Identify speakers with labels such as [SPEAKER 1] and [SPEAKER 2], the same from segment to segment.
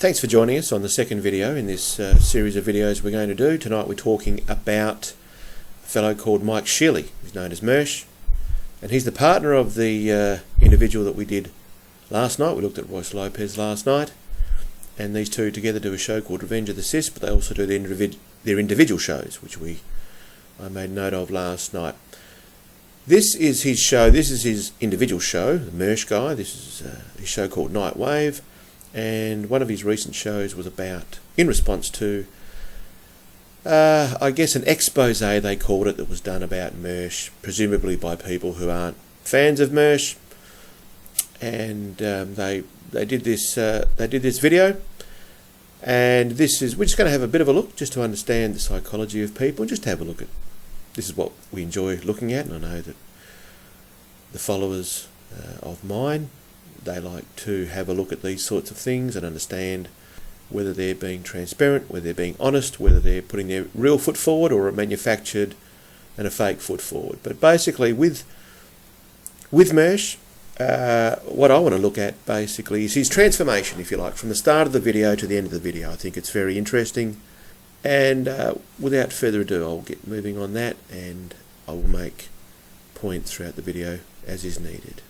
[SPEAKER 1] Thanks for joining us on the second video in this series of videos we're going to do. Tonight we're talking about a fellow called Mike Shealy. He's known as Mersh, and he's the partner of the individual that we did last night. We looked at Royce last night, and these two together do a show called Revenge of the Sis, but they also do their individual shows, which I made note of last night. This is his show. This is his individual show, the Mersh guy. This is his show called Night Wave. And one of his recent shows was about, in response to, I guess an expose they called it, that was done about Mersh, presumably by people who aren't fans of Mersh. And they did this video, and we're just going to have a bit of a look just to understand the psychology of people, and just have a look at. This is what we enjoy looking at, and I know that the followers of mine, they like to have a look at these sorts of things and understand whether they're being transparent, whether they're being honest, whether they're putting their real foot forward or a manufactured and a fake foot forward. But basically with Mersh, what I want to look at basically is his transformation, if you like, from the start of the video to the end of the video. I think it's very interesting, and without further ado, I'll get moving on that, and I will make points throughout the video as is needed.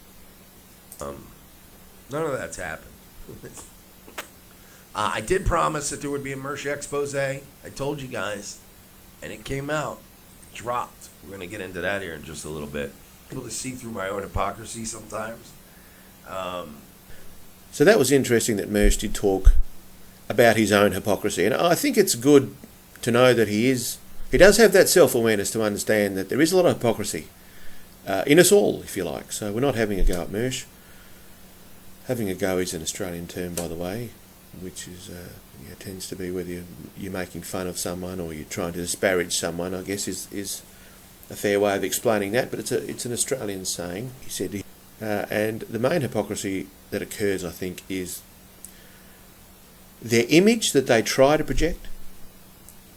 [SPEAKER 2] None of that's happened. I did promise that there would be a Mersh expose. I told you guys, and it came out. It dropped. We're going to get into that here in just a little bit. Able to see through my own hypocrisy sometimes.
[SPEAKER 1] So that was interesting that Mersh did talk about his own hypocrisy, and I think it's good to know that he does have that self-awareness to understand that there is a lot of hypocrisy in us all, if you like. So we're not having a go at Mersh. Having a go is an Australian term, by the way, which is tends to be whether you're making fun of someone or you're trying to disparage someone, I guess is a fair way of explaining that, but it's an Australian saying, he said. And the main hypocrisy that occurs, I think, is their image that they try to project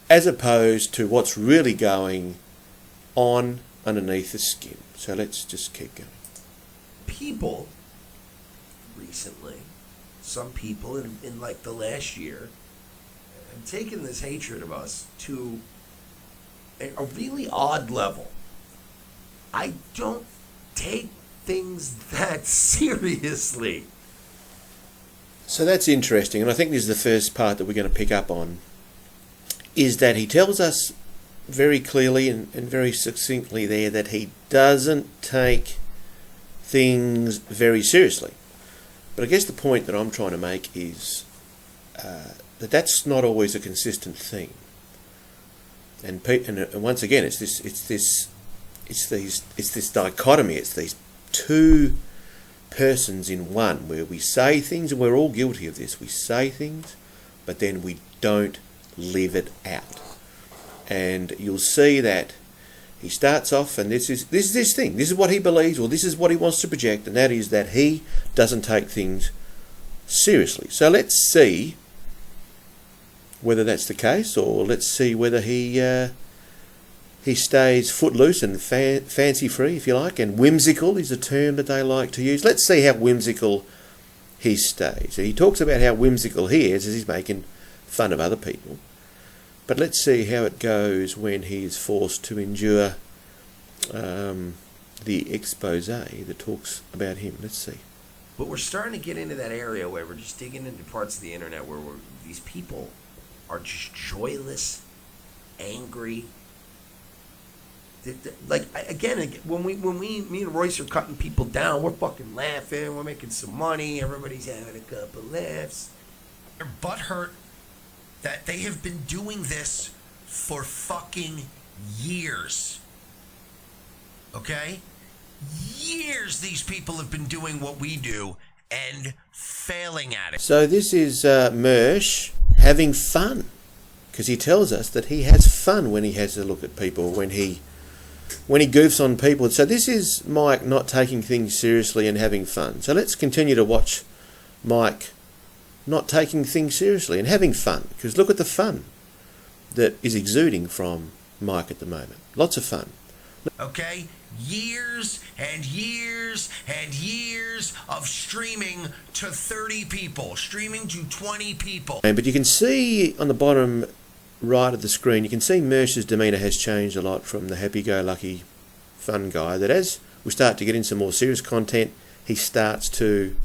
[SPEAKER 1] as opposed to what's really going on underneath the skin. So let's just keep going.
[SPEAKER 2] People recently, some people in like the last year, have taken this hatred of us to a really odd level. I don't take things that seriously.
[SPEAKER 1] So that's interesting, and I think this is the first part that we're going to pick up on, is that he tells us very clearly and very succinctly there that he doesn't take things very seriously. But I guess the point that I'm trying to make is that that's not always a consistent theme. And once again, it's this dichotomy. It's these two persons in one, where we say things, and we're all guilty of this. We say things, but then we don't live it out. And you'll see that he starts off, and this is this thing. This is what he believes, or this is what he wants to project, and that is that he doesn't take things seriously. So let's see whether that's the case, or let's see whether he stays footloose and fancy free, if you like, and whimsical is a term that they like to use. Let's see how whimsical he stays. And he talks about how whimsical he is as he's making fun of other people. But let's see how it goes when he is forced to endure the expose that talks about him. Let's see.
[SPEAKER 2] But we're starting to get into that area where we're just digging into parts of the internet where these people are just joyless, angry. Like, again, when me and Royce are cutting people down, we're fucking laughing, we're making some money, everybody's having a couple laughs.
[SPEAKER 3] They're butthurt that they have been doing this for fucking years. Okay? Years these people have been doing what we do and failing at it.
[SPEAKER 1] So this is Mersh having fun, because he tells us that he has fun when he has a look at people, when he goofs on people. So this is Mike not taking things seriously and having fun. So let's continue to watch Mike not taking things seriously and having fun, because look at the fun that is exuding from Mike at the moment. Lots of fun.
[SPEAKER 3] Okay? Years and years and years of streaming to 30 people, streaming to 20 people.
[SPEAKER 1] But you can see on the bottom right of the screen, you can see Mersh's demeanour has changed a lot from the happy-go-lucky fun guy, that as we start to get into some more serious content, he starts to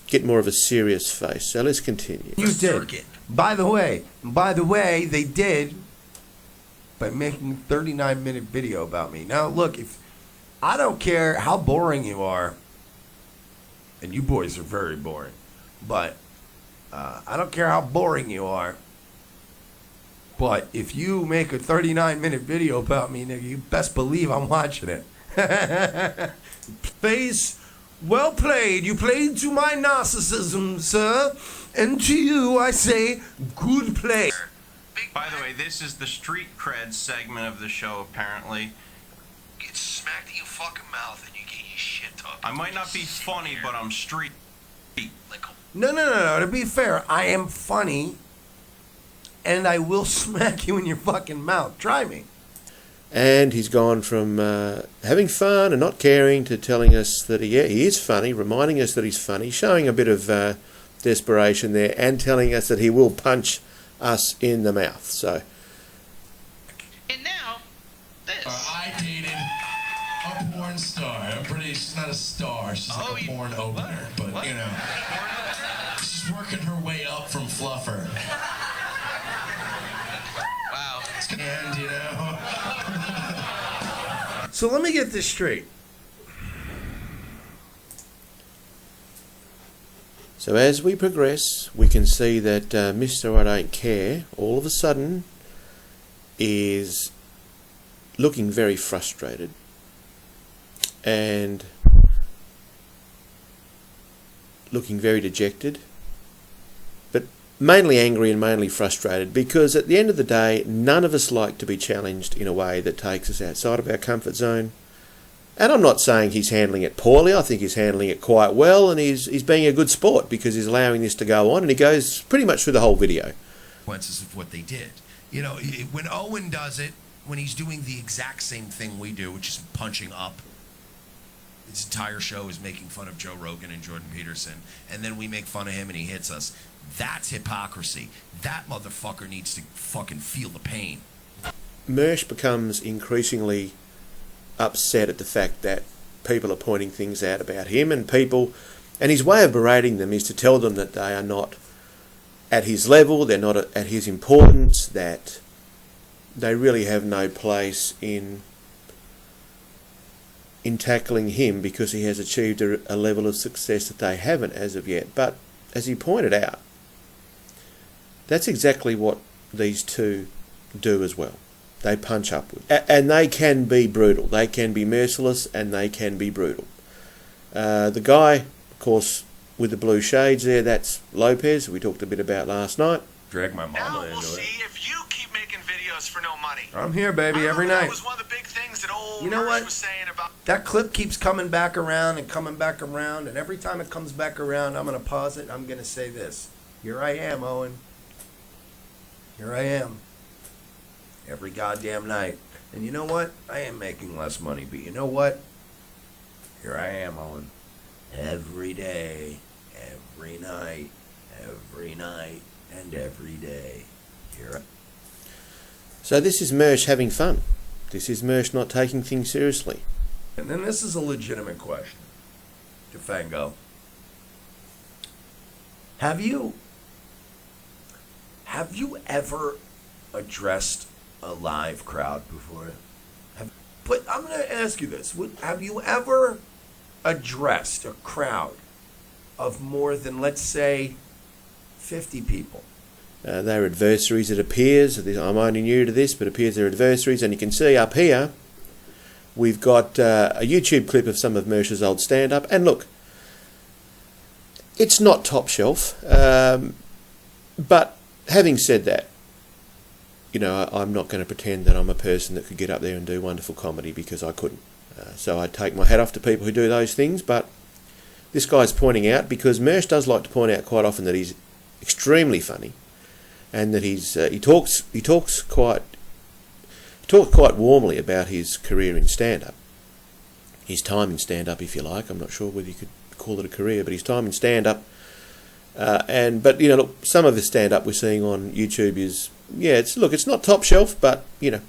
[SPEAKER 1] get more of a serious face. So let's continue.
[SPEAKER 2] You did. By the way, they did by making a 39-minute video about me. Now, look, if I don't care how boring you are, and you boys are very boring, but I don't care how boring you are, but if you make a 39-minute video about me, nigga, you best believe I'm watching it. Plays, well played. You played to my narcissism, sir. And to you, I say, good play.
[SPEAKER 4] By the way, this is the street cred segment of the show, apparently.
[SPEAKER 3] Get smacked in your fucking mouth and you get your shit talked.
[SPEAKER 4] I might not be funny, but I'm street.
[SPEAKER 2] No. To be fair, I am funny, and I will smack you in your fucking mouth. Try me.
[SPEAKER 1] And he's gone from having fun and not caring to telling us that he is funny, reminding us that he's funny, showing a bit of desperation there, and telling us that he will punch us in the mouth. So.
[SPEAKER 5] And now, this.
[SPEAKER 6] I dated a porn star. She's not a star. She's like a porn opener, but you know, she's working her way up from fluffer.
[SPEAKER 5] Wow.
[SPEAKER 6] And you know.
[SPEAKER 2] So let me get this straight.
[SPEAKER 1] So as we progress, we can see that Mr. I Don't Care all of a sudden is looking very frustrated and looking very dejected, but mainly angry and mainly frustrated, because at the end of the day, none of us like to be challenged in a way that takes us outside of our comfort zone. And I'm not saying he's handling it poorly. I think he's handling it quite well, and he's being a good sport because he's allowing this to go on, and he goes pretty much through the whole video.
[SPEAKER 3] Consequences of what they did. You know, when Owen does it, when he's doing the exact same thing we do, which is punching up, his entire show is making fun of Joe Rogan and Jordan Peterson, and then we make fun of him and he hits us. That's hypocrisy. That motherfucker needs to fucking feel the pain.
[SPEAKER 1] Mersh becomes increasingly upset at the fact that people are pointing things out about him, and his way of berating them is to tell them that they are not at his level, they're not at his importance, that they really have no place in tackling him because he has achieved a level of success that they haven't as of yet. But as he pointed out, that's exactly what these two do as well. They punch upward. And they can be brutal. They can be merciless, and they can be brutal. The guy, of course, with the blue shades there, that's Lopez, we talked a bit about last night.
[SPEAKER 2] Drag my mama
[SPEAKER 5] Now
[SPEAKER 2] into
[SPEAKER 5] we'll
[SPEAKER 2] it.
[SPEAKER 5] see if you keep making videos for no money.
[SPEAKER 2] I'm here, baby, every
[SPEAKER 5] That
[SPEAKER 2] night.
[SPEAKER 5] was one of the big things that old
[SPEAKER 2] You know
[SPEAKER 5] Mersh
[SPEAKER 2] what?
[SPEAKER 5] was saying about.
[SPEAKER 2] That clip keeps coming back around and coming back around, and every time it comes back around, I'm going to pause it and I'm going to say this. Here I am, Owen. Here I am. Every goddamn night. And you know what? I am making less money, but you know what? Here I am, Owen. Every day, every night, and every day. Here
[SPEAKER 1] So this is Mersh having fun. This is Mersh not taking things seriously.
[SPEAKER 2] And then this is a legitimate question to Fango. Have you ever addressed a live crowd before? But I'm going to ask you this. Have you ever addressed a crowd of more than, let's say, 50 people?
[SPEAKER 1] They're adversaries, it appears. I'm only new to this, but it appears they're adversaries. And you can see up here, we've got a YouTube clip of some of Mersh's old stand-up. And look, it's not top shelf. But having said that, you know, I'm not going to pretend that I'm a person that could get up there and do wonderful comedy, because I couldn't. So I take my hat off to people who do those things. But this guy's pointing out, because Mersh does like to point out quite often that he's extremely funny, and that he talks talked quite warmly about his career in stand-up. His time in stand-up, if you like. I'm not sure whether you could call it a career, but his time in stand-up. But you know, look, some of his stand-up we're seeing on YouTube is, yeah, it's not top shelf, but you know,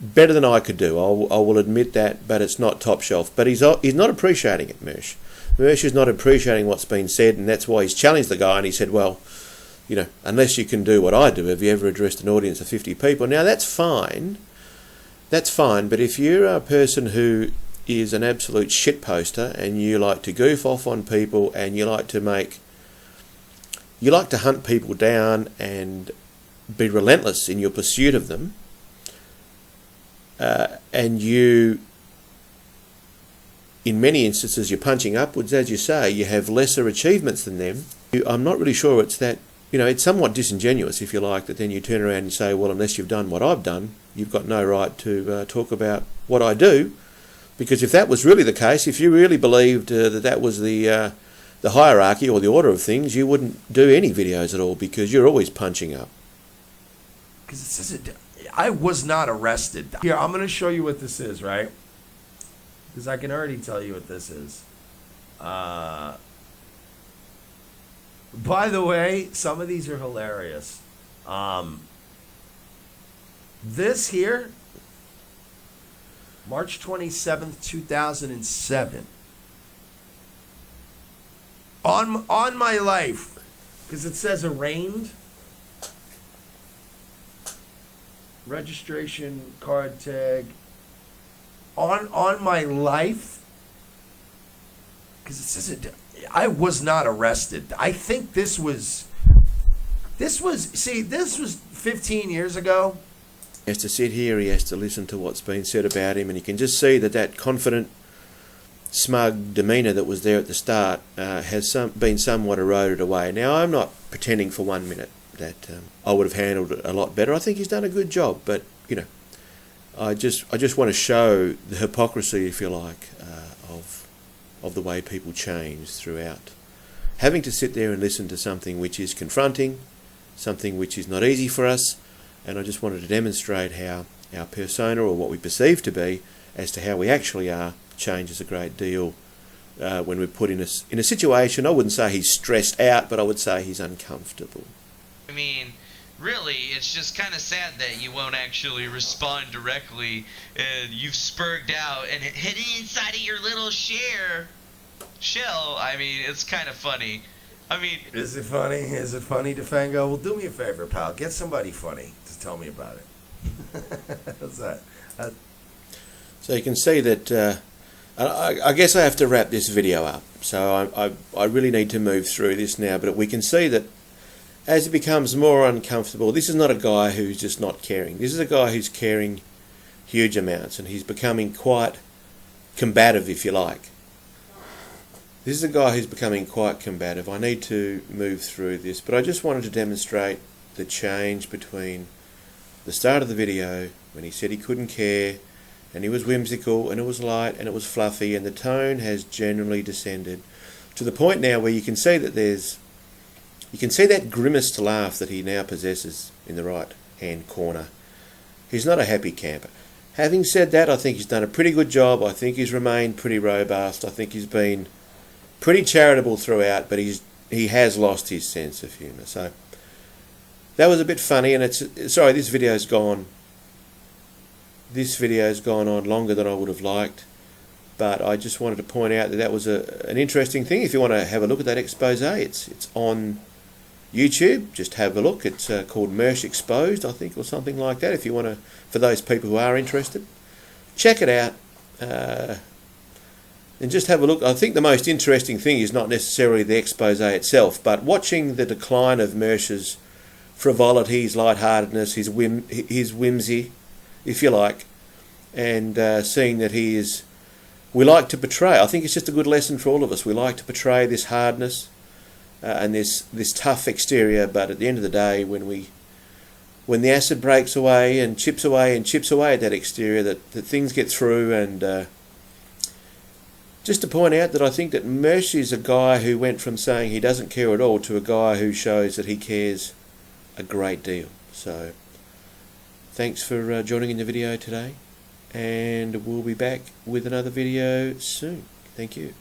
[SPEAKER 1] better than I could do. I will admit that, but it's not top shelf. But he's not appreciating it, Mersh. Mersh is not appreciating what's been said, and that's why he's challenged the guy. And he said, well, you know, unless you can do what I do, have you ever addressed an audience of 50 people? Now that's fine. That's fine. But if you're a person who is an absolute shit poster and you like to goof off on people and you like to hunt people down and be relentless in your pursuit of them, and you, in many instances, you're punching upwards, as you say, you have lesser achievements than them. I'm not really sure it's that, you know, it's somewhat disingenuous, if you like, that then you turn around and say, well, unless you've done what I've done, you've got no right to talk about what I do. Because if that was really the case, if you really believed that was the hierarchy or the order of things, you wouldn't do any videos at all, because you're always punching up.
[SPEAKER 2] Because it says I was not arrested. Here, I'm going to show you what this is, right? Because I can already tell you what this is. By the way, some of these are hilarious. This here, March 27th, 2007. On my life, because it says arraigned. Registration card tag. On my life, because it says I was not arrested. I think this was 15 years ago.
[SPEAKER 1] He has to sit here, he has to listen to what's been said about him, and you can just see that confident, smug demeanour that was there at the start has been somewhat eroded away. Now, I'm not pretending for 1 minute that I would have handled it a lot better. I think he's done a good job, but, you know, I just want to show the hypocrisy, if you like, of the way people change throughout. Having to sit there and listen to something which is confronting, something which is not easy for us, and I just wanted to demonstrate how our persona, or what we perceive to be, as to how we actually are, changes a great deal when we're put in a situation. I wouldn't say he's stressed out, but I would say he's uncomfortable.
[SPEAKER 7] I mean, really, it's just kind of sad that you won't actually respond directly, and you've spurged out and hidden inside of your little shell. I mean, it's kind of funny. I mean,
[SPEAKER 2] is it funny? Is it funny, DeFango? Well, do me a favor, pal. Get somebody funny to tell me about it. How's that?
[SPEAKER 1] So you can see that. I guess I have to wrap this video up. So I really need to move through this now. But we can see that as it becomes more uncomfortable, this is not a guy who's just not caring. This is a guy who's caring huge amounts, and he's becoming quite combative, if you like. This is a guy who's becoming quite combative. I need to move through this, but I just wanted to demonstrate the change between the start of the video, when he said he couldn't care, and he was whimsical, and it was light, and it was fluffy, and the tone has generally descended to the point now where you can see that you can see that grimaced laugh that he now possesses in the right hand corner. He's not a happy camper. Having said that, I think he's done a pretty good job. I think he's remained pretty robust. I think he's been pretty charitable throughout, but he has lost his sense of humour. So that was a bit funny, and this video's gone on longer than I would have liked, but I just wanted to point out that was an interesting thing. If you want to have a look at that expose, it's on YouTube. Just have a look. It's called Mersh Exposed, I think, or something like that. If you want to, for those people who are interested, check it out. And just have a look. I think the most interesting thing is not necessarily the expose itself, but watching the decline of Mersh's frivolity, his lightheartedness, his whimsy, if you like, and seeing that we like to portray. I think it's just a good lesson for all of us. We like to portray this hardness and this tough exterior, but at the end of the day, when the acid breaks away and chips away at that exterior, that things get through. And just to point out that I think that Mersh is a guy who went from saying he doesn't care at all to a guy who shows that he cares a great deal. So Thanks for joining in the video today, and we'll be back with another video soon. Thank you.